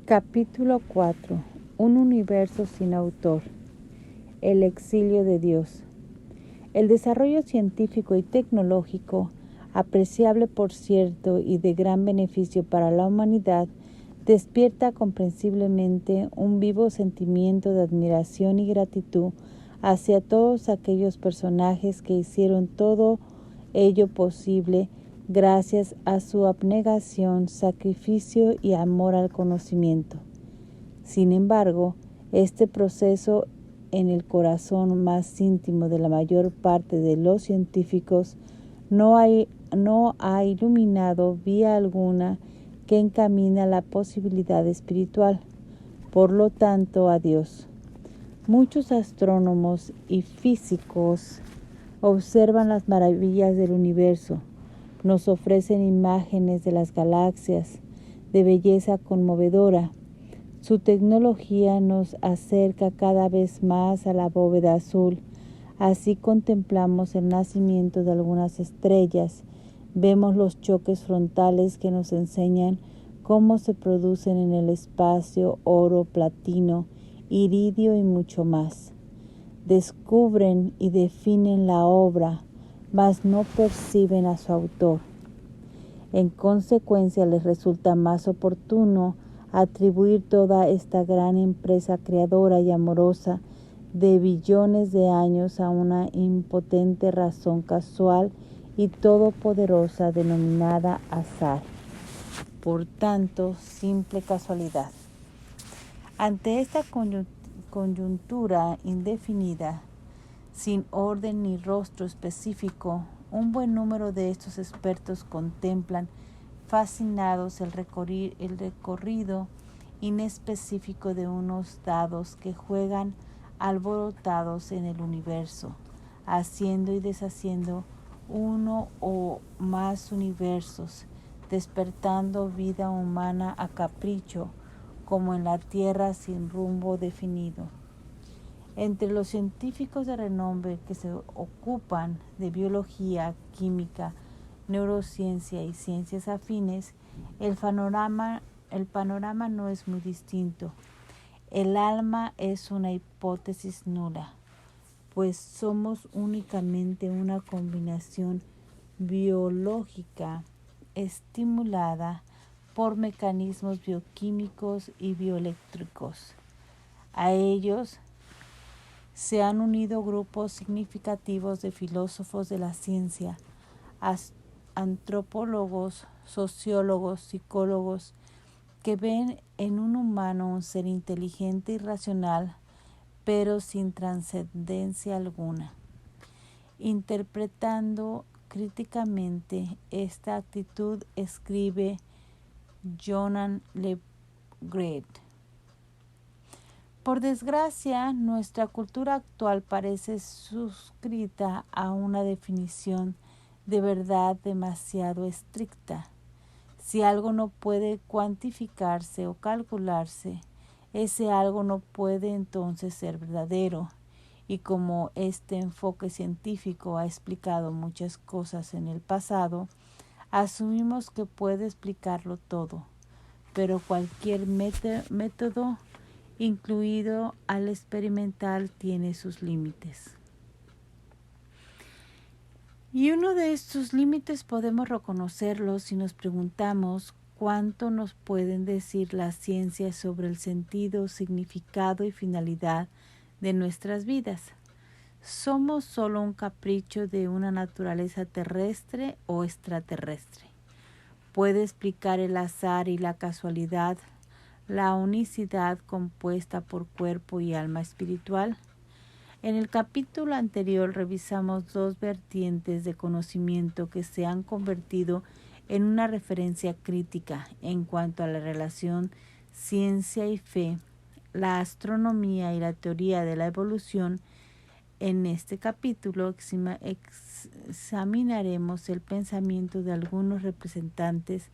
Capítulo 4. Un universo sin autor. El exilio de Dios. El desarrollo científico y tecnológico, apreciable por cierto y de gran beneficio para la humanidad, despierta comprensiblemente un vivo sentimiento de admiración y gratitud hacia todos aquellos personajes que hicieron todo ello posible gracias a su abnegación, sacrificio y amor al conocimiento. Sin embargo, este proceso en el corazón más íntimo de la mayor parte de los científicos no ha iluminado vía alguna que encamina la posibilidad espiritual, por lo tanto a Dios. Muchos astrónomos y físicos observan las maravillas del universo, nos ofrecen imágenes de las galaxias de belleza conmovedora. Su tecnología nos acerca cada vez más a la bóveda azul. Así contemplamos el nacimiento de algunas estrellas, vemos los choques frontales que nos enseñan cómo se producen en el espacio oro, platino, iridio y mucho más. Descubren y definen la obra, mas no perciben a su autor. En consecuencia, les resulta más oportuno atribuir toda esta gran empresa creadora y amorosa de billones de años a una impotente razón casual y todopoderosa denominada azar, por tanto, simple casualidad. Ante esta coyuntura indefinida, sin orden ni rostro específico, un buen número de estos expertos contemplan fascinados el recorrido inespecífico de unos dados que juegan alborotados en el universo, haciendo y deshaciendo uno o más universos, despertando vida humana a capricho, como en la Tierra sin rumbo definido. Entre los científicos de renombre que se ocupan de biología, química, neurociencia y ciencias afines, el panorama no es muy distinto. El alma es una hipótesis nula, pues somos únicamente una combinación biológica estimulada por mecanismos bioquímicos y bioeléctricos. A ellos se han unido grupos significativos de filósofos de la ciencia, antropólogos, sociólogos, psicólogos, que ven en un humano un ser inteligente y racional, pero sin trascendencia alguna. Interpretando críticamente esta actitud, escribe Johann Le Gret. Por desgracia, nuestra cultura actual parece suscrita a una definición de verdad demasiado estricta. Si algo no puede cuantificarse o calcularse, ese algo no puede entonces ser verdadero. Y como este enfoque científico ha explicado muchas cosas en el pasado, asumimos que puede explicarlo todo, pero cualquier método, incluido al experimental, tiene sus límites. Y uno de estos límites podemos reconocerlo si nos preguntamos cuánto nos pueden decir las ciencias sobre el sentido, significado y finalidad de nuestras vidas. ¿Somos solo un capricho de una naturaleza terrestre o extraterrestre? ¿Puede explicar el azar y la casualidad, la unicidad compuesta por cuerpo y alma espiritual? En el capítulo anterior revisamos dos vertientes de conocimiento que se han convertido en una referencia crítica en cuanto a la relación ciencia y fe, la astronomía y la teoría de la evolución. En este capítulo examinaremos el pensamiento de algunos representantes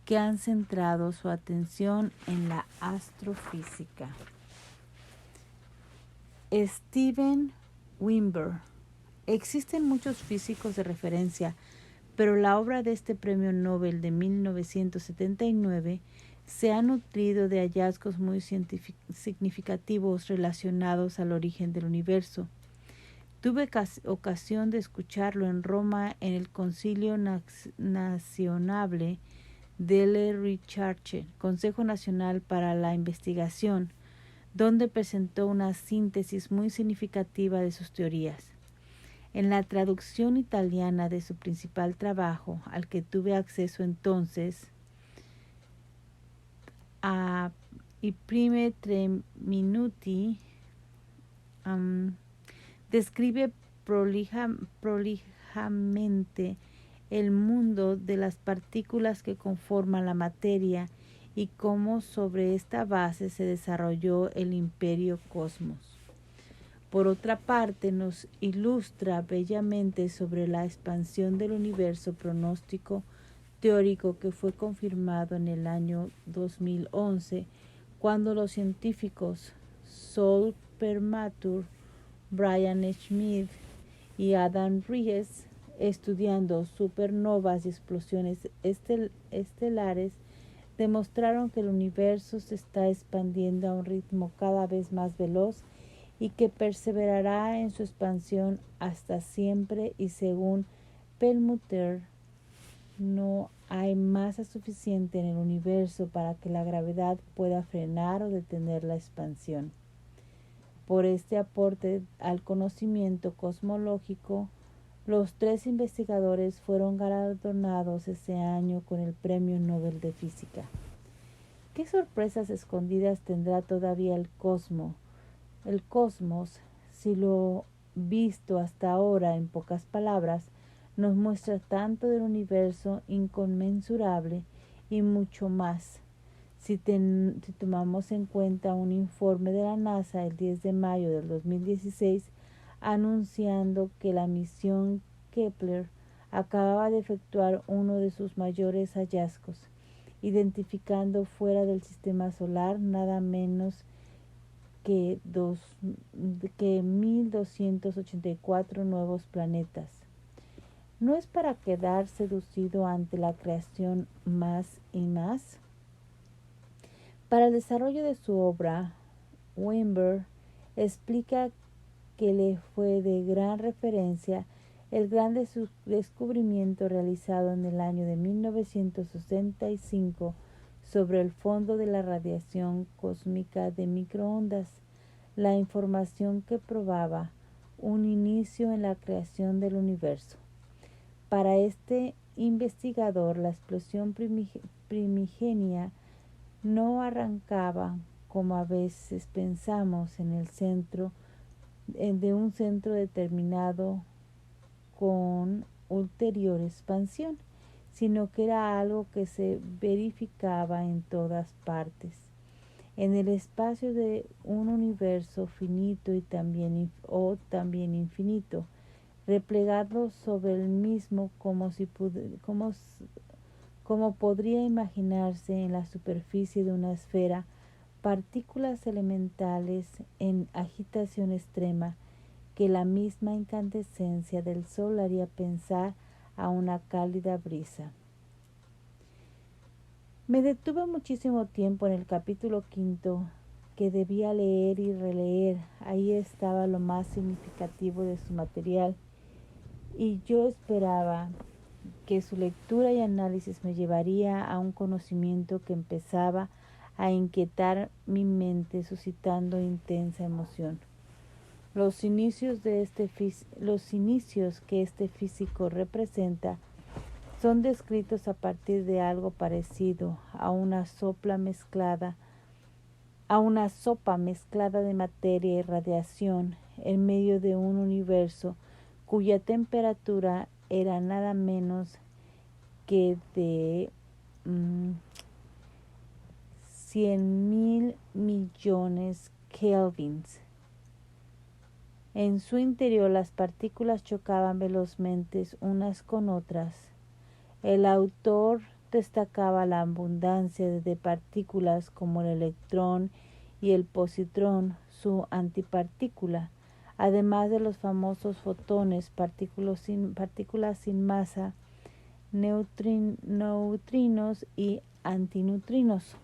que han centrado su atención en la astrofísica. Steven Weinberg. Existen muchos físicos de referencia, pero la obra de este premio Nobel de 1979 se ha nutrido de hallazgos muy significativos relacionados al origen del universo. Tuve ocasión de escucharlo en Roma en el Concilio Nazionale delle Ricerche, Consejo Nacional para la Investigación, donde presentó una síntesis muy significativa de sus teorías. En la traducción italiana de su principal trabajo, al que tuve acceso entonces, a I primi 3 minuti, describe prolijamente el mundo de las partículas que conforman la materia y cómo sobre esta base se desarrolló el imperio cosmos. Por otra parte, nos ilustra bellamente sobre la expansión del universo pronóstico teórico que fue confirmado en el año 2011, cuando los científicos Saul Permatur, Brian Schmidt y Adam Ries, estudiando supernovas y explosiones estelares, demostraron que el universo se está expandiendo a un ritmo cada vez más veloz y que perseverará en su expansión hasta siempre, y según Perlmutter, no hay masa suficiente en el universo para que la gravedad pueda frenar o detener la expansión. Por este aporte al conocimiento cosmológico, los 3 investigadores fueron galardonados ese año con el Premio Nobel de Física. ¿Qué sorpresas escondidas tendrá todavía el cosmos, si lo visto hasta ahora, en pocas palabras, nos muestra tanto del universo inconmensurable y mucho más? Si tomamos en cuenta un informe de la NASA el 10 de mayo del 2016 anunciando que la misión Kepler acababa de efectuar uno de sus mayores hallazgos, identificando fuera del sistema solar nada menos que 1.284 nuevos planetas. ¿No es para quedar seducido ante la creación más y más? Para el desarrollo de su obra, Weinberg explica que le fue de gran referencia el gran descubrimiento realizado en el año de 1965 sobre el fondo de la radiación cósmica de microondas, la información que probaba un inicio en la creación del universo. Para este investigador, la explosión primigenia no arrancaba, como a veces pensamos, en el centro de un centro determinado con ulterior expansión, sino que era algo que se verificaba en todas partes, en el espacio de un universo finito y también infinito, replegado sobre el mismo como podría imaginarse en la superficie de una esfera, partículas elementales en agitación extrema que la misma incandescencia del sol haría pensar a una cálida brisa. Me detuve muchísimo tiempo en el capítulo 5, que debía leer y releer. Ahí estaba lo más significativo de su material, y yo esperaba que su lectura y análisis me llevaría a un conocimiento que empezaba a inquietar mi mente, suscitando intensa emoción. Los inicios que este físico representa son descritos a partir de algo parecido a una sopa mezclada de materia y radiación en medio de un universo cuya temperatura era nada menos que de 100.000 millones kelvins. En su interior las partículas chocaban velozmente unas con otras. El autor destacaba la abundancia de partículas como el electrón y el positrón, su antipartícula, además de los famosos fotones, partículas sin masa, neutrinos y antineutrinos.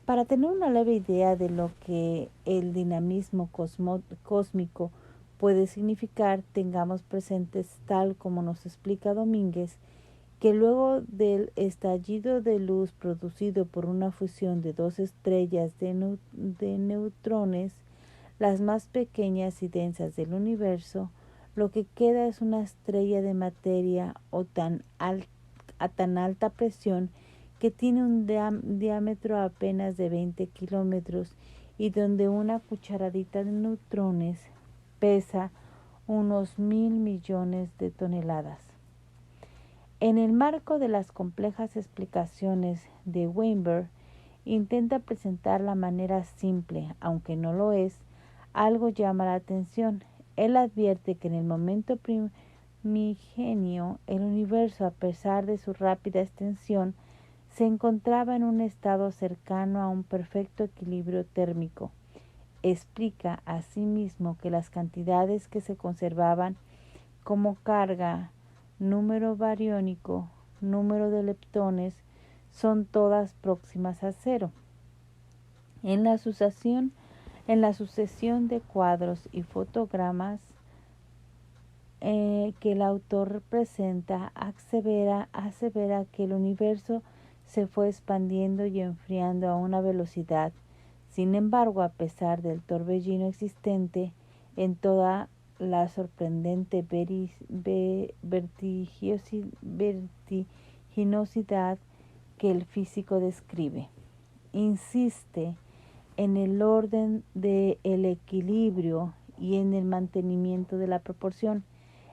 Para tener una leve idea de lo que el dinamismo cósmico puede significar, tengamos presentes, tal como nos explica Domínguez, que luego del estallido de luz producido por una fusión de dos estrellas de neutrones, las más pequeñas y densas del universo, lo que queda es una estrella de materia a tan alta presión que tiene un diámetro apenas de 20 kilómetros y donde una cucharadita de neutrones pesa unos 1.000 millones de toneladas. En el marco de las complejas explicaciones de Weinberg, intenta presentar la manera simple, aunque no lo es, algo llama la atención. Él advierte que en el momento primigenio, el universo, a pesar de su rápida extensión, se encontraba en un estado cercano a un perfecto equilibrio térmico. Explica asimismo que las cantidades que se conservaban como carga, número bariónico, número de leptones, son todas próximas a cero. En la sucesión de cuadros y fotogramas que el autor presenta, asevera que el universo se fue expandiendo y enfriando a una velocidad. Sin embargo, a pesar del torbellino existente en toda la sorprendente vertiginosidad que el físico describe, insiste en el orden del equilibrio y en el mantenimiento de la proporción.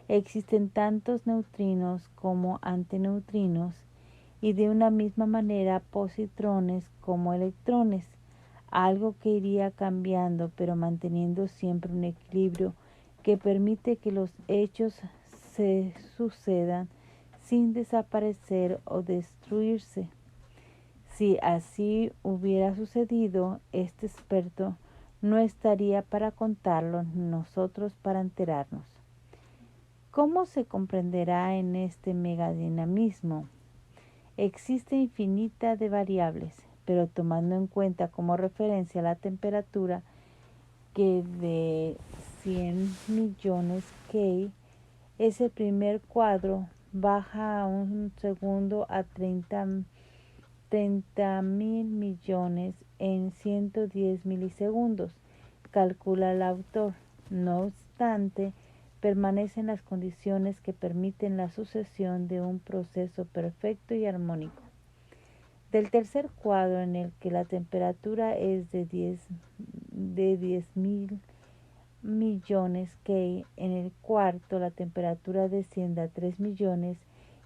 Existen tantos neutrinos como antineutrinos y de una misma manera positrones como electrones, algo que iría cambiando pero manteniendo siempre un equilibrio que permite que los hechos se sucedan sin desaparecer o destruirse. Si así hubiera sucedido, este experto no estaría para contarlo, nosotros para enterarnos. ¿Cómo se comprenderá en este megadinamismo? Existe infinidad de variables, pero tomando en cuenta como referencia la temperatura que de 100 millones K es el primer cuadro, baja a un segundo a 30.000 millones en 110 milisegundos, calcula el autor. No obstante, permanecen las condiciones que permiten la sucesión de un proceso perfecto y armónico. Del tercer cuadro, en el que la temperatura es de 10.000 millones K, en el cuarto la temperatura desciende a 3 millones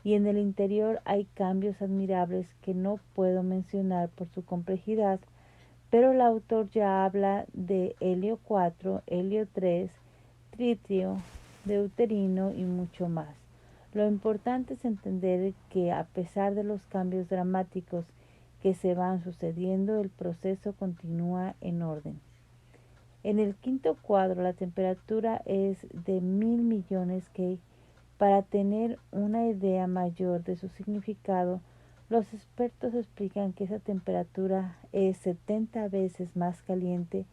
y en el interior hay cambios admirables que no puedo mencionar por su complejidad, pero el autor ya habla de helio 4, helio 3, tritio, deuterino y mucho más. Lo importante es entender que a pesar de los cambios dramáticos que se van sucediendo, el proceso continúa en orden. En el quinto cuadro la temperatura es de 1.000 millones K. Para tener una idea mayor de su significado, los expertos explican que esa temperatura es 70 veces más caliente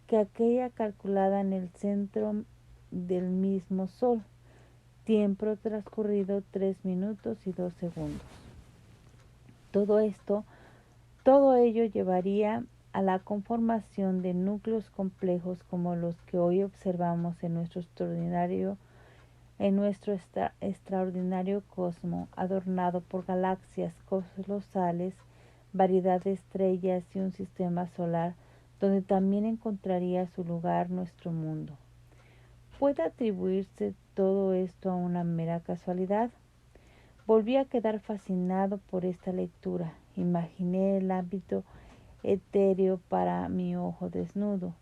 que aquella calculada en el centro del mismo Sol. Tiempo transcurrido 3 minutos y 2 segundos. Todo ello llevaría a la conformación de núcleos complejos como los que hoy observamos en nuestro extraordinario cosmos, adornado por galaxias colosales, variedad de estrellas y un sistema solar donde también encontraría su lugar nuestro mundo. ¿Puede atribuirse todo esto a una mera casualidad? Volví a quedar fascinado por esta lectura. Imaginé el ámbito etéreo para mi ojo desnudo,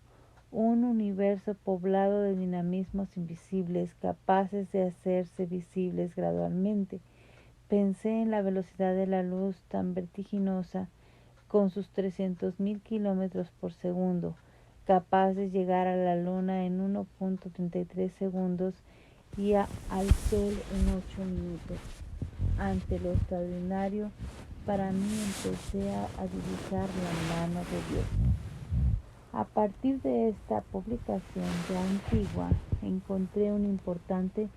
un universo poblado de dinamismos invisibles capaces de hacerse visibles gradualmente. Pensé en la velocidad de la luz tan vertiginosa, con sus 300.000 kilómetros por segundo, capaz de llegar a la luna en 1.33 segundos y al sol en 8 minutos. Ante lo extraordinario para mí empecé a divisar la mano de Dios. A partir de esta publicación ya antigua, encontré un importante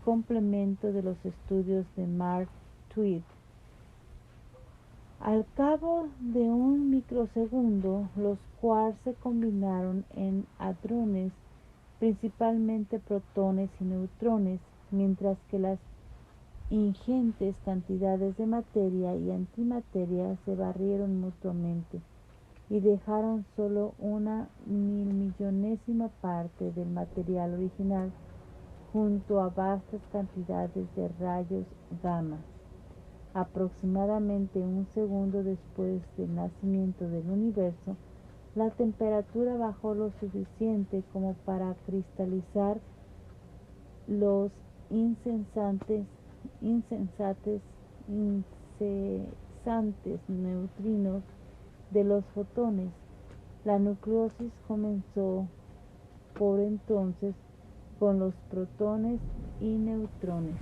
complemento de los estudios de Mark Twain. Al cabo de un microsegundo, los quarks se combinaron en hadrones, principalmente protones y neutrones, mientras que las ingentes cantidades de materia y antimateria se barrieron mutuamente y dejaron solo una milmillonésima parte del material original junto a vastas cantidades de rayos gamma. Aproximadamente un segundo después del nacimiento del universo, la temperatura bajó lo suficiente como para cristalizar los incesantes neutrinos de los fotones. La nucleosis comenzó por entonces con los protones y neutrones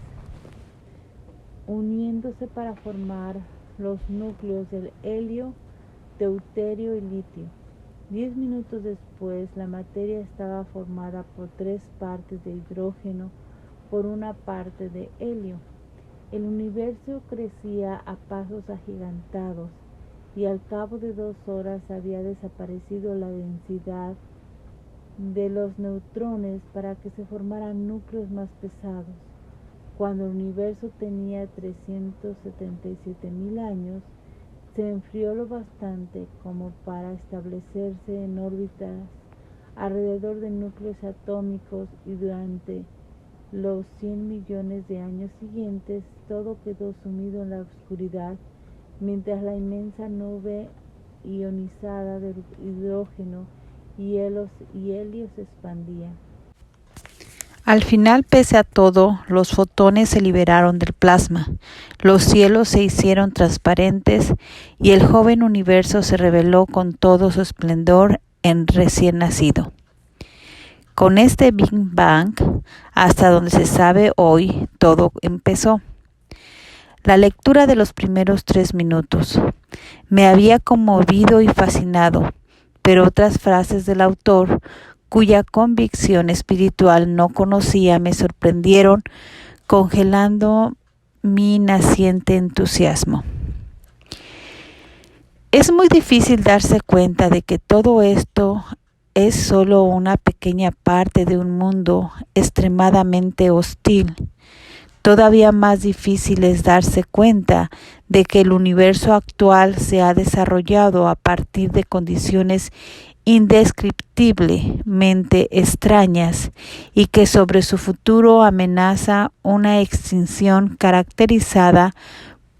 uniéndose para formar los núcleos del helio, deuterio y litio. 10 minutos después, la materia estaba formada por 3 partes de hidrógeno por una parte de helio. El universo crecía a pasos agigantados y al cabo de 2 horas había desaparecido la densidad de los neutrones para que se formaran núcleos más pesados. Cuando el universo tenía 377.000 años, se enfrió lo bastante como para establecerse en órbitas alrededor de núcleos atómicos y durante los 100 millones de años siguientes todo quedó sumido en la oscuridad mientras la inmensa nube ionizada de hidrógeno y helio se expandía. Al final, pese a todo, los fotones se liberaron del plasma, los cielos se hicieron transparentes y el joven universo se reveló con todo su esplendor en recién nacido. Con este Big Bang, hasta donde se sabe hoy, todo empezó. La lectura de los primeros 3 minutos me había conmovido y fascinado, pero otras frases del autor, cuya convicción espiritual no conocía, me sorprendieron, congelando mi naciente entusiasmo. Es muy difícil darse cuenta de que todo esto es solo una pequeña parte de un mundo extremadamente hostil. Todavía más difícil es darse cuenta de que el universo actual se ha desarrollado a partir de condiciones indescriptiblemente extrañas y que sobre su futuro amenaza una extinción caracterizada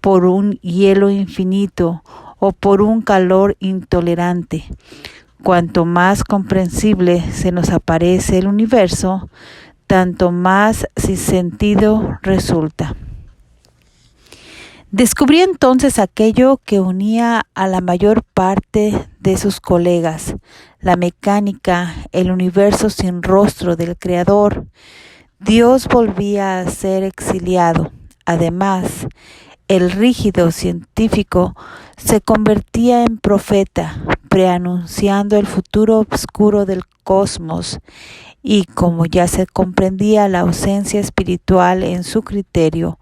por un hielo infinito o por un calor intolerante. Cuanto más comprensible se nos aparece el universo, tanto más sin sentido resulta. Descubrí entonces aquello que unía a la mayor parte de sus colegas, la mecánica, el universo sin rostro del Creador. Dios volvía a ser exiliado. Además, el rígido científico se convertía en profeta, preanunciando el futuro oscuro del cosmos, y como ya se comprendía la ausencia espiritual en su criterio,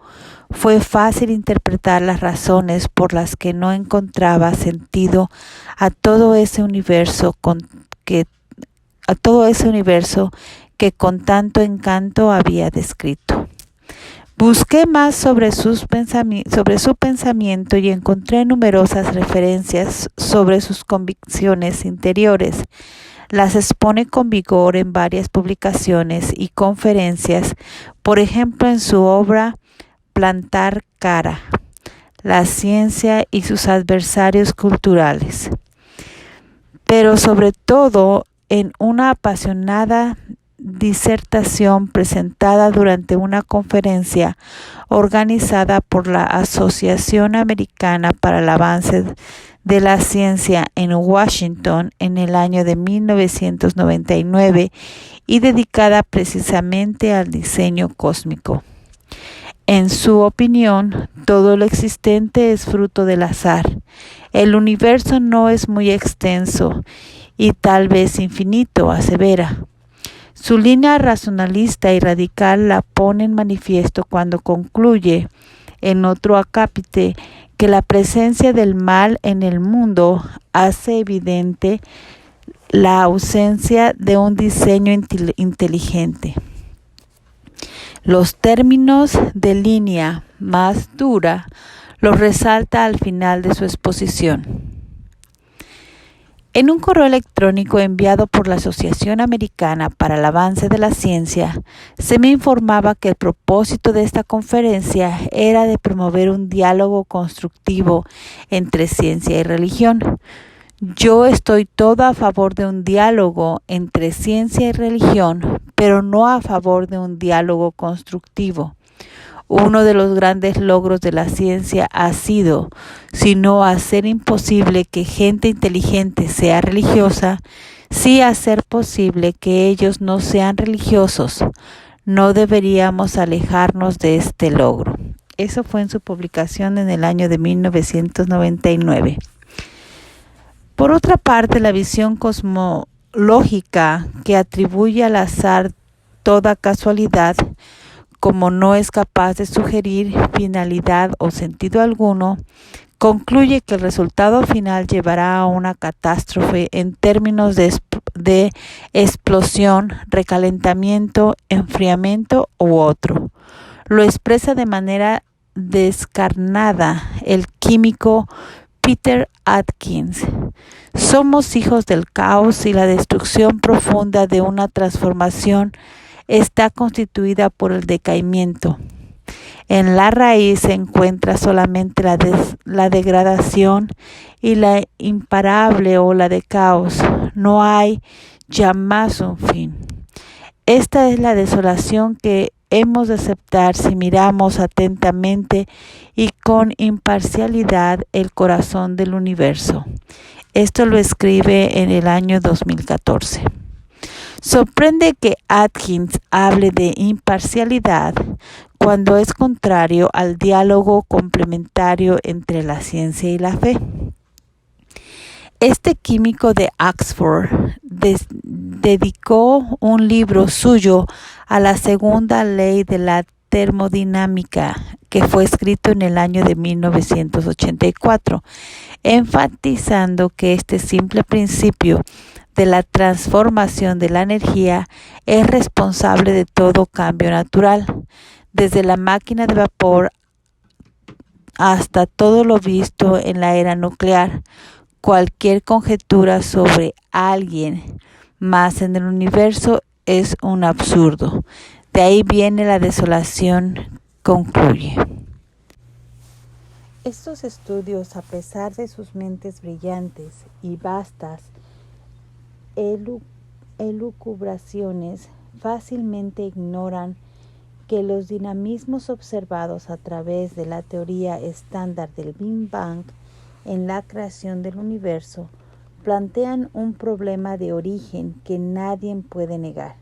fue fácil interpretar las razones por las que no encontraba sentido a todo ese universo que con tanto encanto había descrito. Busqué más sobre su pensamiento y encontré numerosas referencias sobre sus convicciones interiores. Las expone con vigor en varias publicaciones y conferencias, por ejemplo en su obra Plantar cara, la ciencia y sus adversarios culturales, pero sobre todo en una apasionada disertación presentada durante una conferencia organizada por la Asociación Americana para el Avance de la Ciencia en Washington en el año de 1999 y dedicada precisamente al diseño cósmico. En su opinión, todo lo existente es fruto del azar. El universo no es muy extenso y tal vez infinito, asevera. Su línea racionalista y radical la pone en manifiesto cuando concluye, en otro acápite, que la presencia del mal en el mundo hace evidente la ausencia de un diseño inteligente. Los términos de línea más dura los resalta al final de su exposición. En un correo electrónico enviado por la Asociación Americana para el Avance de la Ciencia, se me informaba que el propósito de esta conferencia era de promover un diálogo constructivo entre ciencia y religión. Yo estoy todo a favor de un diálogo entre ciencia y religión, pero no a favor de un diálogo constructivo. Uno de los grandes logros de la ciencia ha sido, si no hacer imposible que gente inteligente sea religiosa, sí hacer posible que ellos no sean religiosos. No deberíamos alejarnos de este logro. Eso fue en su publicación en el año de 1999. Por otra parte, la visión cosmológica que atribuye al azar toda casualidad, como no es capaz de sugerir finalidad o sentido alguno, concluye que el resultado final llevará a una catástrofe en términos de explosión, recalentamiento, enfriamiento u otro. Lo expresa de manera descarnada el químico Peter Atkins. Somos hijos del caos y la destrucción profunda de una transformación está constituida por el decaimiento. En la raíz se encuentra solamente la degradación y la imparable ola de caos. No hay jamás un fin. Esta es la desolación que hemos de aceptar si miramos atentamente y con imparcialidad el corazón del universo. Esto lo escribe en el año 2014. Sorprende que Atkins hable de imparcialidad cuando es contrario al diálogo complementario entre la ciencia y la fe. Este químico de Oxford dedicó un libro suyo a la segunda ley de la termodinámica, que fue escrito en el año de 1984, enfatizando que este simple principio de la transformación de la energía es responsable de todo cambio natural, desde la máquina de vapor hasta todo lo visto en la era nuclear. Cualquier conjetura sobre alguien más en el universo es un absurdo. De ahí viene la desolación, concluye. Estos estudios, a pesar de sus mentes brillantes y vastas elucubraciones, fácilmente ignoran que los dinamismos observados a través de la teoría estándar del Big Bang en la creación del universo plantean un problema de origen que nadie puede negar.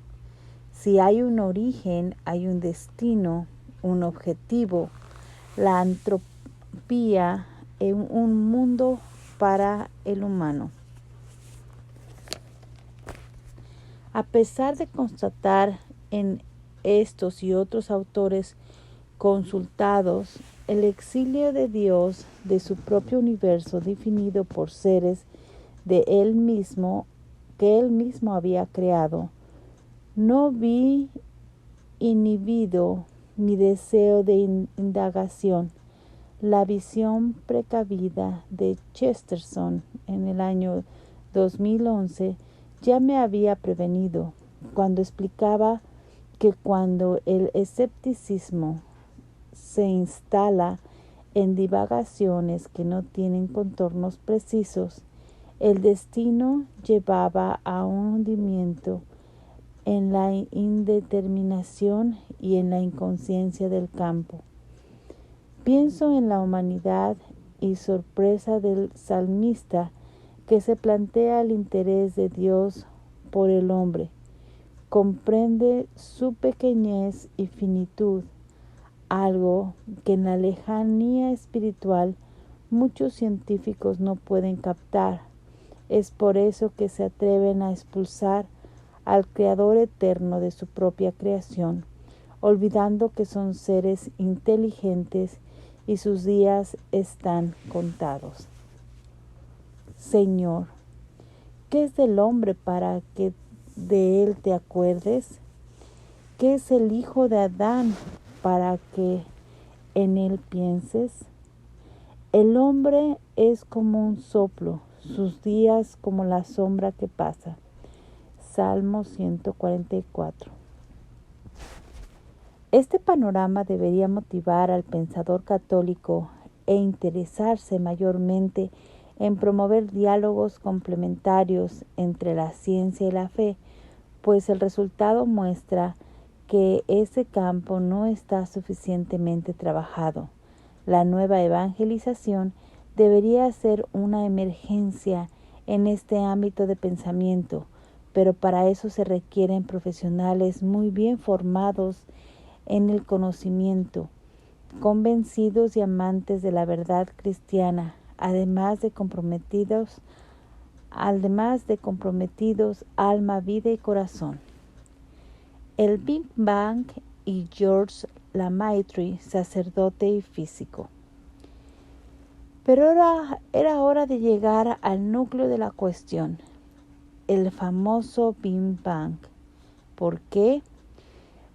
Si hay un origen, hay un destino, un objetivo, la entropía en un mundo para el humano. A pesar de constatar en estos y otros autores consultados el exilio de Dios de su propio universo definido por seres de él mismo, que él mismo había creado, no vi inhibido mi deseo de indagación. La visión precavida de Chesterton en el año 2011 ya me había prevenido cuando explicaba que cuando el escepticismo se instala en divagaciones que no tienen contornos precisos, el destino llevaba a un hundimiento en la indeterminación y en la inconsciencia del campo. Pienso en la humanidad y sorpresa del salmista que se plantea el interés de Dios por el hombre. Comprende su pequeñez y finitud, algo que en la lejanía espiritual muchos científicos no pueden captar. Es por eso que se atreven a expulsar al Creador eterno de su propia creación, olvidando que son seres inteligentes y sus días están contados. Señor, ¿qué es del hombre para que de él te acuerdes? ¿Qué es el hijo de Adán para que en él pienses? El hombre es como un soplo, sus días como la sombra que pasa. Salmo 144. Este panorama debería motivar al pensador católico e interesarse mayormente en promover diálogos complementarios entre la ciencia y la fe, pues el resultado muestra que ese campo no está suficientemente trabajado. La nueva evangelización debería ser una emergencia en este ámbito de pensamiento, pero para eso se requieren profesionales muy bien formados en el conocimiento, convencidos y amantes de la verdad cristiana, además de comprometidos alma, vida y corazón. El Big Bang y George Lemaitre, sacerdote y físico. Pero era hora de llegar al núcleo de la cuestión, el famoso Big Bang. ¿Por qué?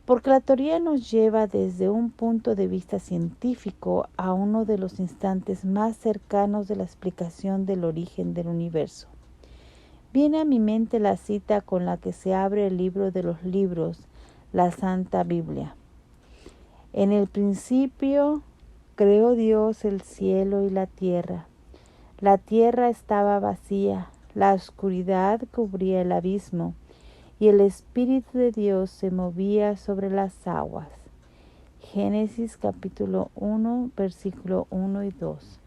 Porque la teoría nos lleva desde un punto de vista científico a uno de los instantes más cercanos de la explicación del origen del universo. Viene a mi mente la cita con la que se abre el libro de los libros, la Santa Biblia. En el principio creó Dios el cielo y la tierra. La tierra estaba vacía, la oscuridad cubría el abismo, y el Espíritu de Dios se movía sobre las aguas. Génesis capítulo 1, versículo 1 y 2.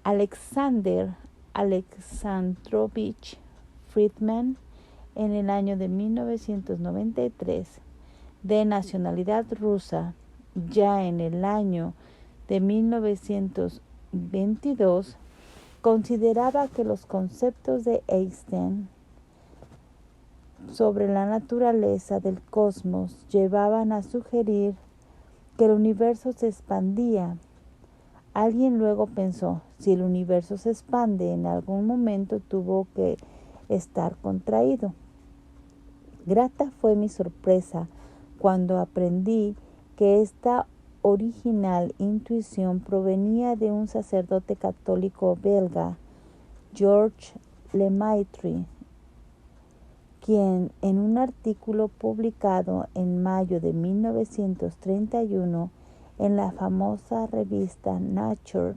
Alexander Alexandrovich Friedman, en el año de 1993, de nacionalidad rusa, ya en el año de 1922, consideraba que los conceptos de Einstein sobre la naturaleza del cosmos llevaban a sugerir que el universo se expandía. Alguien luego pensó, si el universo se expande, en algún momento tuvo que estar contraído. Grata fue mi sorpresa cuando aprendí que esta original intuición provenía de un sacerdote católico belga, George Lemaitre, quien en un artículo publicado en mayo de 1931 en la famosa revista Nature,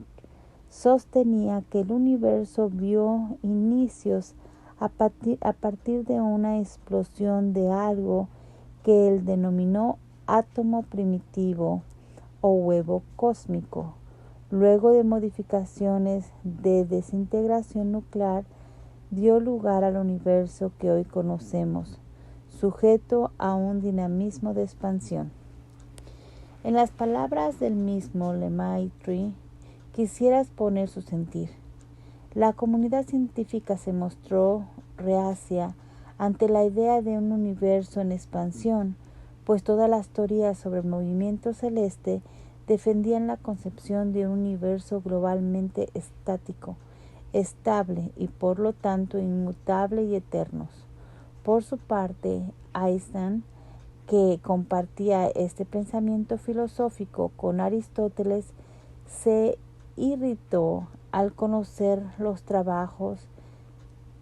sostenía que el universo vio inicios a partir de una explosión de algo que él denominó átomo primitivo o huevo cósmico. Luego de modificaciones de desintegración nuclear, dio lugar al universo que hoy conocemos, sujeto a un dinamismo de expansión. En las palabras del mismo Lemaitre, quisiera exponer su sentir. La comunidad científica se mostró reacia ante la idea de un universo en expansión, pues todas las teorías sobre el movimiento celeste defendían la concepción de un universo globalmente estático, estable y por lo tanto inmutable y eternos. Por su parte, Einstein, que compartía este pensamiento filosófico con Aristóteles, se irritó al conocer los trabajos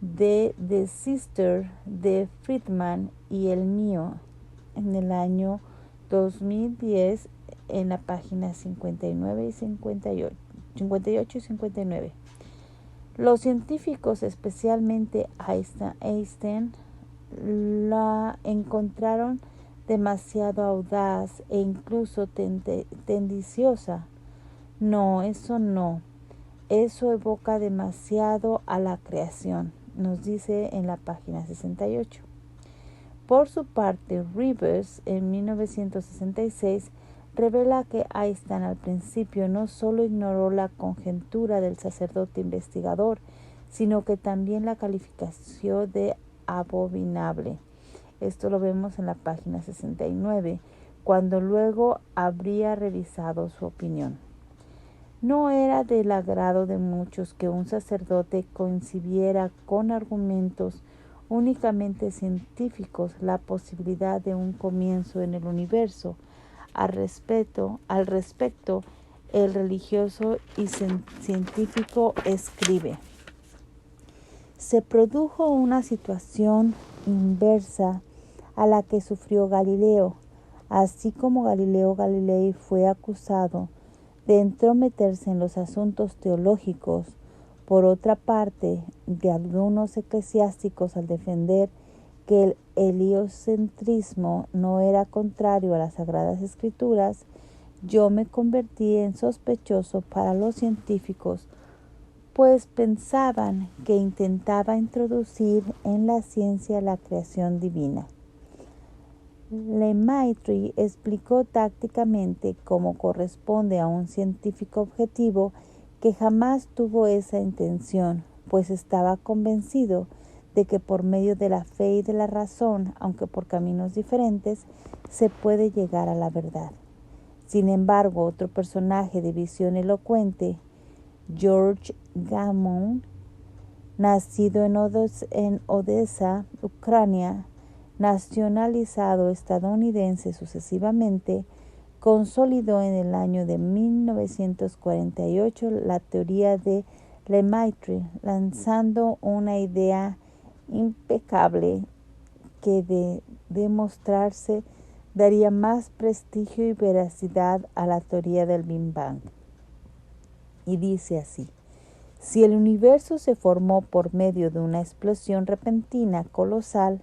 de The Sister de Friedman y el mío en el año 2010 en la página 59 y 58 y 59. Los científicos, especialmente Einstein, la encontraron demasiado audaz e incluso tendenciosa. No, eso evoca demasiado a la creación, nos dice en la página 68. Por su parte, Rivers, en 1966, revela que Einstein al principio no solo ignoró la conjetura del sacerdote investigador, sino que también la calificación de abominable. Esto lo vemos en la página 69, cuando luego habría revisado su opinión. No era del agrado de muchos que un sacerdote concibiera con argumentos únicamente científicos la posibilidad de un comienzo en el universo. Al respecto, el religioso y científico escribe: se produjo una situación inversa a la que sufrió Galileo, así como Galileo Galilei fue acusado de entrometerse en los asuntos teológicos. Por otra parte, de algunos eclesiásticos al defender que el heliocentrismo no era contrario a las Sagradas Escrituras, yo me convertí en sospechoso para los científicos, pues pensaban que intentaba introducir en la ciencia la creación divina. Lemaitre explicó tácticamente, como corresponde a un científico objetivo, que jamás tuvo esa intención, pues estaba convencido de que por medio de la fe y de la razón, aunque por caminos diferentes, se puede llegar a la verdad. Sin embargo, otro personaje de visión elocuente, George Gamow, nacido en Odessa, Ucrania, nacionalizado estadounidense sucesivamente, consolidó en el año de 1948 la teoría de Lemaitre, lanzando una idea impecable que de demostrarse daría más prestigio y veracidad a la teoría del Big Bang. Y dice así: si el universo se formó por medio de una explosión repentina colosal,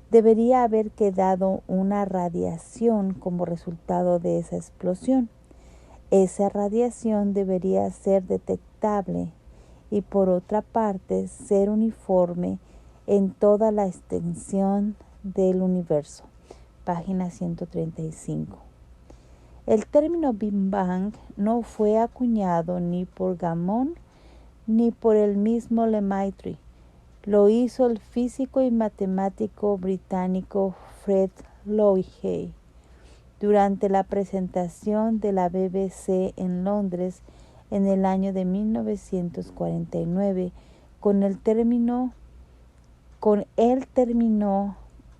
debería haber quedado una radiación como resultado de esa explosión. Esa radiación debería ser detectable y, por otra parte, ser uniforme en toda la extensión del universo. Página 135. El término Big Bang no fue acuñado ni por Gamow ni por el mismo Lemaitre. Lo hizo el físico y matemático británico Fred Lovejoy durante la presentación de la BBC en Londres en el año de 1949. Con el término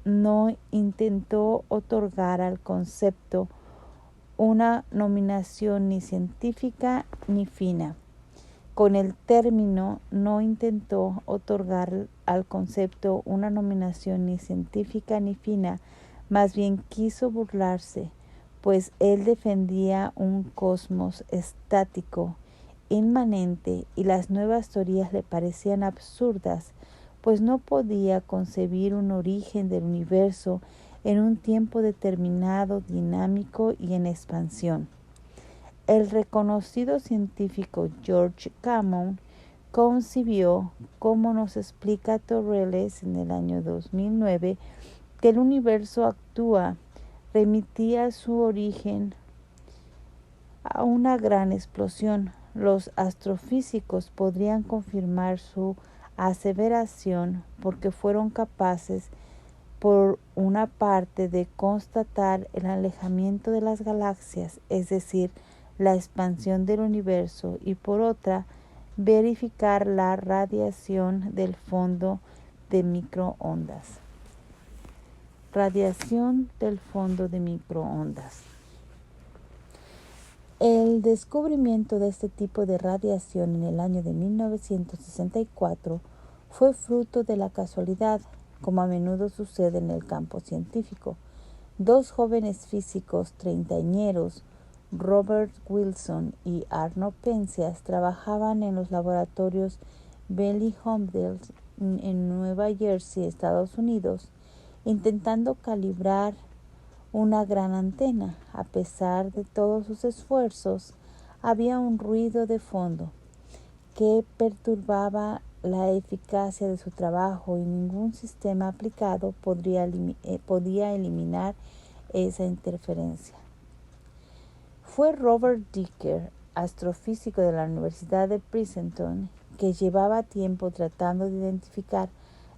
no intentó otorgar al concepto una nominación ni científica ni fina. Con el término no intentó otorgar al concepto una nominación ni científica ni fina, más bien quiso burlarse, pues él defendía un cosmos estático, inmanente, y las nuevas teorías le parecían absurdas, pues no podía concebir un origen del universo en un tiempo determinado, dinámico y en expansión. El reconocido científico George Gamow concibió, como nos explica Torrelles en el año 2009, que el universo remitía su origen a una gran explosión. Los astrofísicos podrían confirmar su aseveración porque fueron capaces, por una parte, de constatar el alejamiento de las galaxias, es decir, la expansión del universo, y por otra, verificar la radiación del fondo de microondas. Radiación del fondo de microondas. El descubrimiento de este tipo de radiación en el año de 1964 fue fruto de la casualidad, como a menudo sucede en el campo científico. Dos jóvenes físicos treintañeros, Robert Wilson y Arno Penzias, trabajaban en los laboratorios Bell Hopkins en Nueva Jersey, Estados Unidos, intentando calibrar una gran antena. A pesar de todos sus esfuerzos, había un ruido de fondo que perturbaba la eficacia de su trabajo y ningún sistema aplicado podía eliminar esa interferencia. Fue Robert Dicker, astrofísico de la Universidad de Princeton, que llevaba tiempo tratando de identificar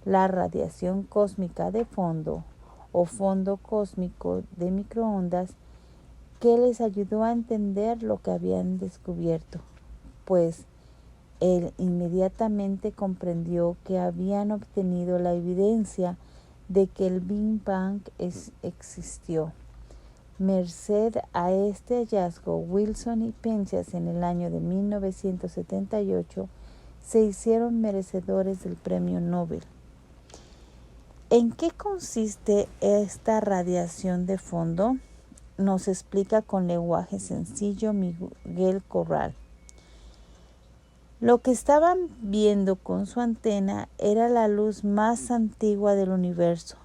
la radiación cósmica de fondo o fondo cósmico de microondas, que les ayudó a entender lo que habían descubierto, pues él inmediatamente comprendió que habían obtenido la evidencia de que el Big Bang existió. Merced a este hallazgo, Wilson y Penzias en el año de 1978 se hicieron merecedores del Premio Nobel. ¿En qué consiste esta radiación de fondo? Nos explica con lenguaje sencillo Miguel Corral. Lo que estaban viendo con su antena era la luz más antigua del universo,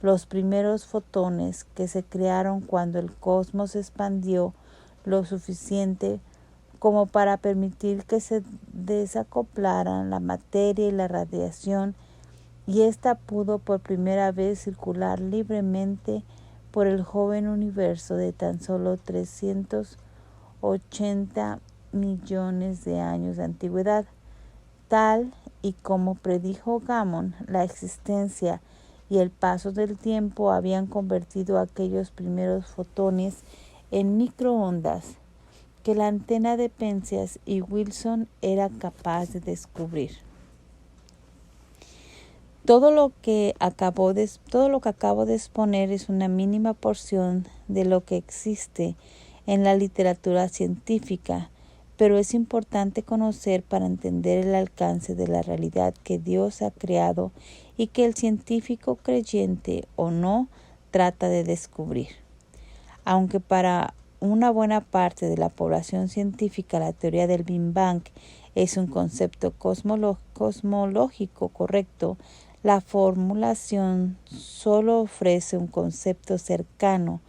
los primeros fotones que se crearon cuando el cosmos se expandió lo suficiente como para permitir que se desacoplaran la materia y la radiación, y ésta pudo por primera vez circular libremente por el joven universo de tan solo 380 millones de años de antigüedad. Tal y como predijo Gamow, la existencia y el paso del tiempo habían convertido aquellos primeros fotones en microondas que la antena de Penzias y Wilson era capaz de descubrir. Todo lo que acabo de exponer es una mínima porción de lo que existe en la literatura científica, pero es importante conocer para entender el alcance de la realidad que Dios ha creado y que el científico, creyente o no, trata de descubrir. Aunque para una buena parte de la población científica la teoría del Big Bang es un concepto cosmológico correcto, la formulación solo ofrece un concepto cercano,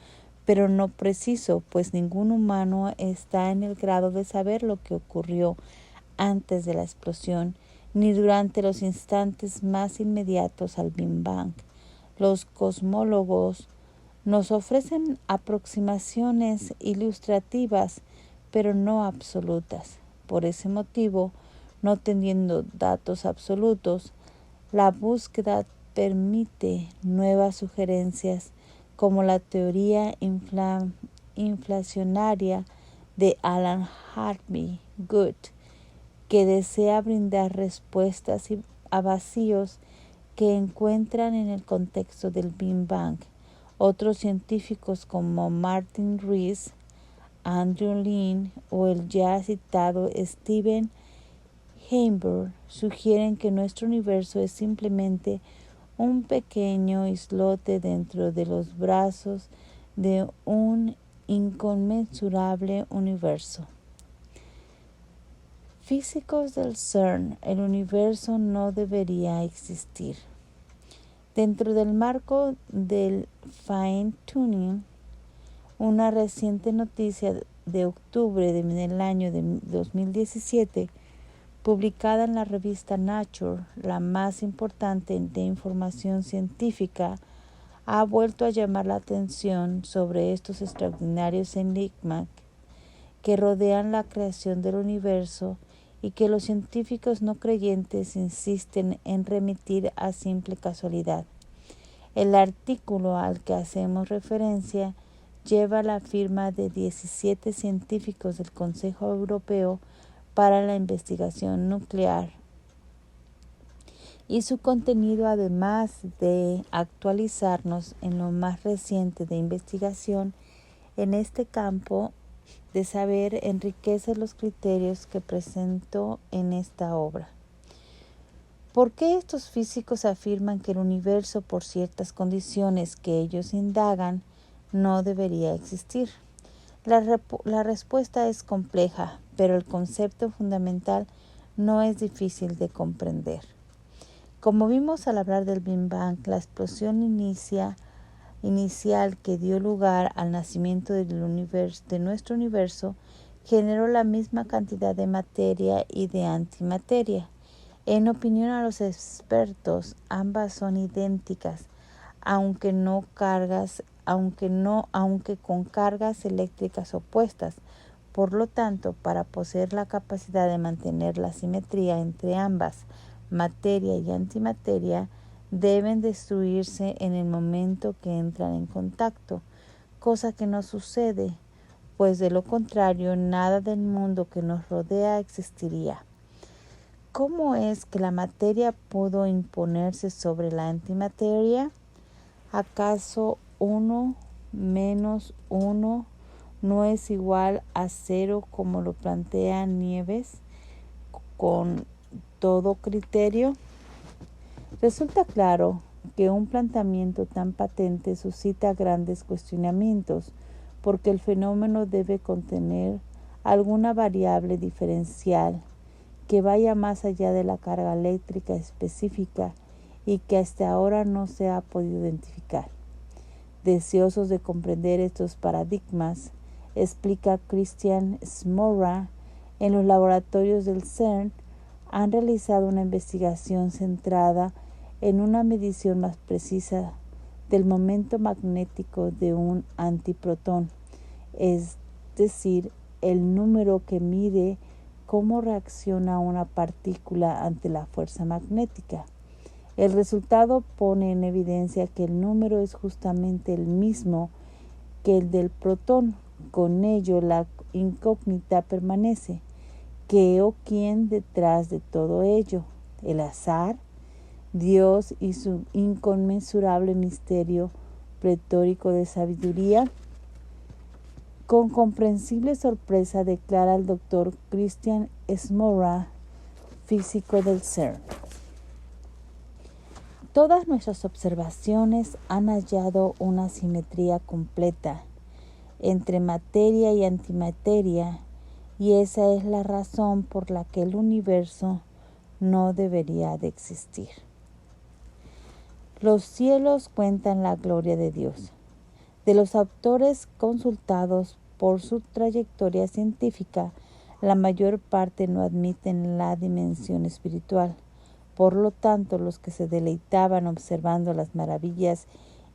pero no preciso, pues ningún humano está en el grado de saber lo que ocurrió antes de la explosión, ni durante los instantes más inmediatos al Big Bang. Los cosmólogos nos ofrecen aproximaciones ilustrativas, pero no absolutas. Por ese motivo, no teniendo datos absolutos, la búsqueda permite nuevas sugerencias como la teoría inflacionaria de Alan Harvey Good, que desea brindar respuestas a vacíos que encuentran en el contexto del Big Bang. Otros científicos como Martin Rees, Andrew Lin o el ya citado Steven Heisenberg sugieren que nuestro universo es simplemente un pequeño islote dentro de los brazos de un inconmensurable universo. Físicos del CERN, el universo no debería existir. Dentro del marco del fine-tuning, una reciente noticia de octubre del año de 2017, publicada en la revista Nature, la más importante de información científica, ha vuelto a llamar la atención sobre estos extraordinarios enigmas que rodean la creación del universo y que los científicos no creyentes insisten en remitir a simple casualidad. El artículo al que hacemos referencia lleva la firma de 17 científicos del Consejo Europeo para la Investigación Nuclear, y su contenido, además de actualizarnos en lo más reciente de investigación en este campo de saber, enriquece los criterios que presento en esta obra. ¿Por qué estos físicos afirman que el universo, por ciertas condiciones que ellos indagan, no debería existir? La respuesta es compleja, pero el concepto fundamental no es difícil de comprender. Como vimos al hablar del Big Bang, la explosión inicial que dio lugar al nacimiento de nuestro universo generó la misma cantidad de materia y de antimateria. En opinión a los expertos, ambas son idénticas, aunque no cargas aunque con cargas eléctricas opuestas. Por lo tanto, para poseer la capacidad de mantener la simetría entre ambas, materia y antimateria, deben destruirse en el momento que entran en contacto, cosa que no sucede, pues de lo contrario nada del mundo que nos rodea existiría. ¿Cómo es que la materia pudo imponerse sobre la antimateria? ¿Acaso 1 menos 1 no es igual a 0 como lo plantea Nieves con todo criterio? Resulta claro que un planteamiento tan patente suscita grandes cuestionamientos, porque el fenómeno debe contener alguna variable diferencial que vaya más allá de la carga eléctrica específica y que hasta ahora no se ha podido identificar. Deseosos de comprender estos paradigmas, explica Christian Smora, en los laboratorios del CERN han realizado una investigación centrada en una medición más precisa del momento magnético de un antiprotón, es decir, el número que mide cómo reacciona una partícula ante la fuerza magnética. El resultado pone en evidencia que el número es justamente el mismo que el del protón. Con ello, la incógnita permanece. ¿Qué o quién detrás de todo ello? ¿El azar? ¿Dios y su inconmensurable misterio pletórico de sabiduría? Con comprensible sorpresa declara el doctor Christian Smora, físico del CERN. Todas nuestras observaciones han hallado una simetría completa entre materia y antimateria, y esa es la razón por la que el universo no debería de existir. Los cielos cuentan la gloria de Dios. De los autores consultados por su trayectoria científica, la mayor parte no admiten la dimensión espiritual. Por lo tanto, los que se deleitaban observando las maravillas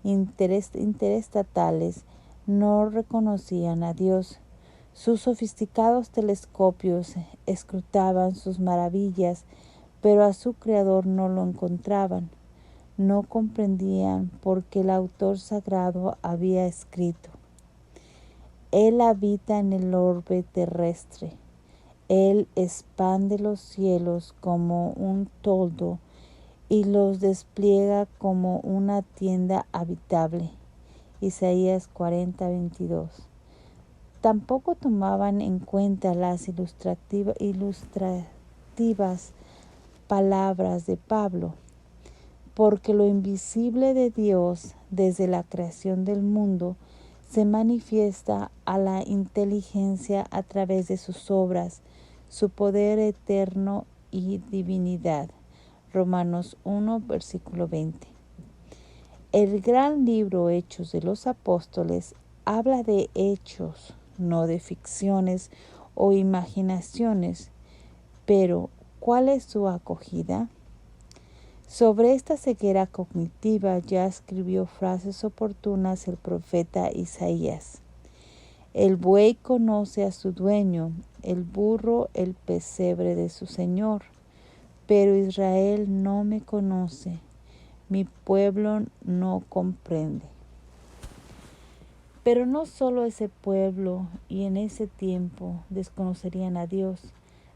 interestatales no reconocían a Dios. Sus sofisticados telescopios escrutaban sus maravillas, pero a su creador no lo encontraban. No comprendían por qué el autor sagrado había escrito: Él habita en el orbe terrestre. Él expande los cielos como un toldo y los despliega como una tienda habitable. Isaías 40:22. Tampoco tomaban en cuenta las ilustrativas palabras de Pablo, porque lo invisible de Dios desde la creación del mundo se manifiesta a la inteligencia a través de sus obras, su poder eterno y divinidad. Romanos 1, versículo 20. El gran libro Hechos de los Apóstoles habla de hechos, no de ficciones o imaginaciones, pero ¿cuál es su acogida? Sobre esta ceguera cognitiva ya escribió frases oportunas el profeta Isaías. El buey conoce a su dueño, el burro el pesebre de su señor, pero Israel no me conoce, mi pueblo no comprende. Pero no solo ese pueblo y en ese tiempo desconocerían a Dios.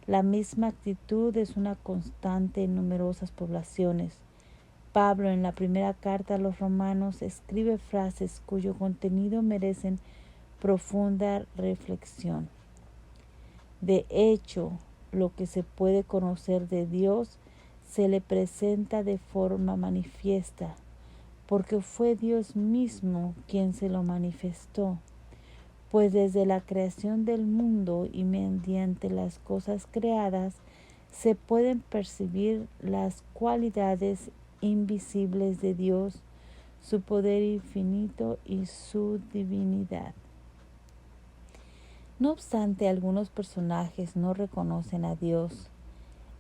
La misma actitud es una constante en numerosas poblaciones. Pablo, en la primera carta a los romanos, escribe frases cuyo contenido merecen profunda reflexión. De hecho, lo que se puede conocer de Dios se le presenta de forma manifiesta, porque fue Dios mismo quien se lo manifestó. Pues desde la creación del mundo y mediante las cosas creadas se pueden percibir las cualidades invisibles de Dios, su poder infinito y su divinidad. No obstante, algunos personajes no reconocen a Dios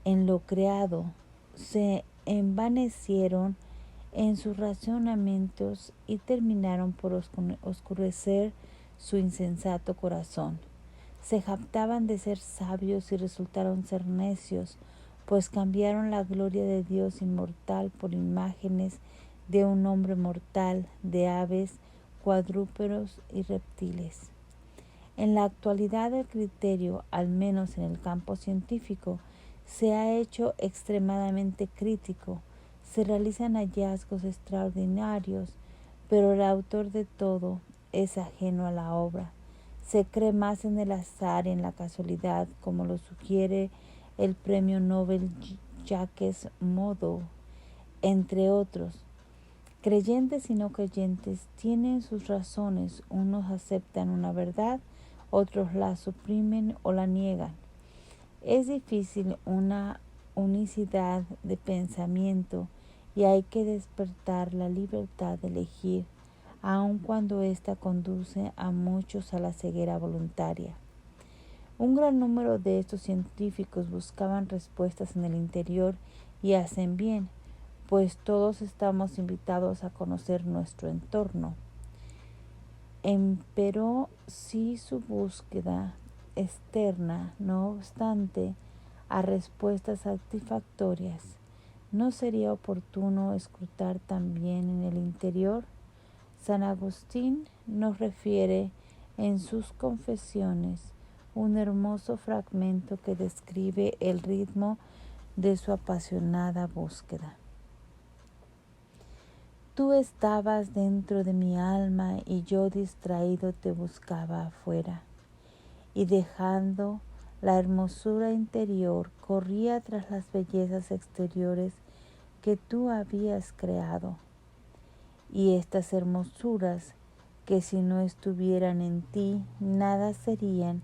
en lo creado, se envanecieron en sus razonamientos y terminaron por oscurecer su insensato corazón. Se jactaban de ser sabios y resultaron ser necios, pues cambiaron la gloria de Dios inmortal por imágenes de un hombre mortal, de aves, cuadrúpedos y reptiles. En la actualidad el criterio, al menos en el campo científico, se ha hecho extremadamente crítico. Se realizan hallazgos extraordinarios, pero el autor de todo es ajeno a la obra. Se cree más en el azar y en la casualidad, como lo sugiere el premio Nobel Jacques Modo, entre otros. Creyentes y no creyentes tienen sus razones, unos aceptan una verdad, otros la suprimen o la niegan. Es difícil una unicidad de pensamiento y hay que despertar la libertad de elegir, aun cuando ésta conduce a muchos a la ceguera voluntaria. Un gran número de estos científicos buscaban respuestas en el interior y hacen bien, pues todos estamos invitados a conocer nuestro entorno. Pero si su búsqueda externa, no obstante, a respuestas satisfactorias, ¿no sería oportuno escrutar también en el interior? San Agustín nos refiere en sus Confesiones un hermoso fragmento que describe el ritmo de su apasionada búsqueda. Tú estabas dentro de mi alma y yo distraído te buscaba afuera, y dejando la hermosura interior corría tras las bellezas exteriores que tú habías creado. Y estas hermosuras, que si no estuvieran en ti nada serían,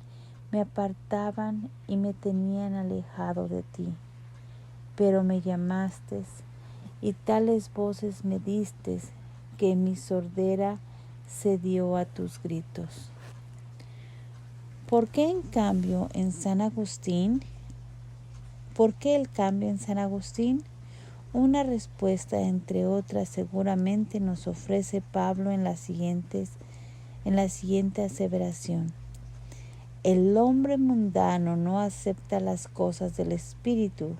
me apartaban y me tenían alejado de ti. Pero me llamaste y tales voces me distes que mi sordera cedió a tus gritos. ¿Por qué el cambio en San Agustín? Una respuesta, entre otras, seguramente nos ofrece Pablo en la siguiente aseveración. El hombre mundano no acepta las cosas del Espíritu,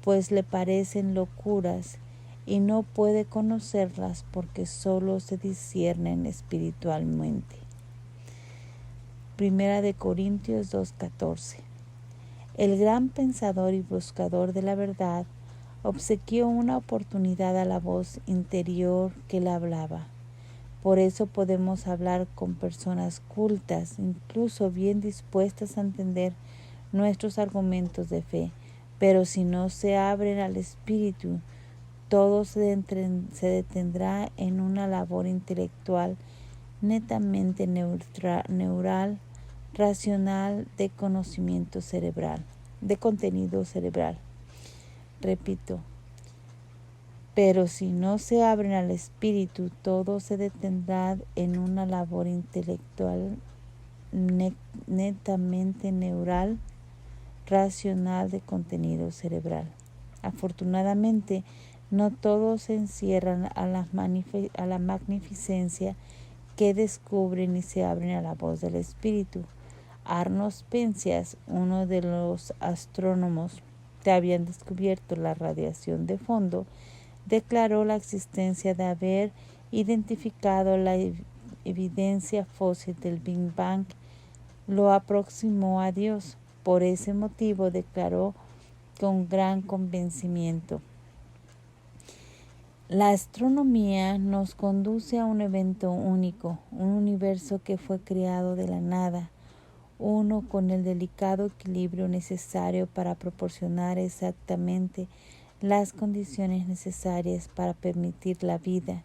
pues le parecen locuras y no puede conocerlas porque solo se disciernen espiritualmente. 1 Corintios 2:14. El gran pensador y buscador de la verdad obsequió una oportunidad a la voz interior que le hablaba. Por eso podemos hablar con personas cultas, incluso bien dispuestas a entender nuestros argumentos de fe, pero si no se abren al espíritu, todo se detendrá en una labor intelectual netamente neural, racional, de contenido cerebral. Repito, pero si no se abren al espíritu, todo se detendrá en una labor intelectual netamente neural, racional, de contenido cerebral. Afortunadamente, no todos se encierran a la magnificencia que descubren y se abren a la voz del espíritu. Arnold Penzias, uno de los astrónomos que habían descubierto la radiación de fondo, declaró la existencia de haber identificado la evidencia fósil del Big Bang, lo aproximó a Dios. Por ese motivo declaró con gran convencimiento: la astronomía nos conduce a un evento único, un universo que fue creado de la nada, uno con el delicado equilibrio necesario para proporcionar exactamente las condiciones necesarias para permitir la vida,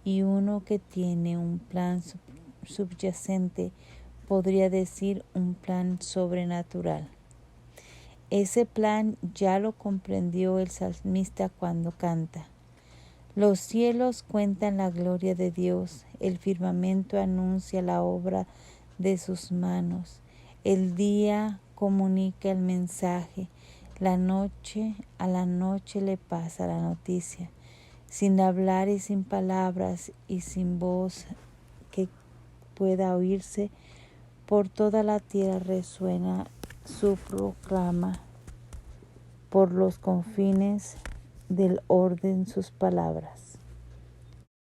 y uno que tiene un plan subyacente, podría decir un plan sobrenatural. Ese plan ya lo comprendió el salmista cuando canta: los cielos cuentan la gloria de Dios, el firmamento anuncia la obra de sus manos, el día comunica el mensaje, a la noche le pasa la noticia. sin hablar y sin palabras y sin voz que pueda oírse, por toda la tierra resuena su proclama, por los confines del orden sus palabras.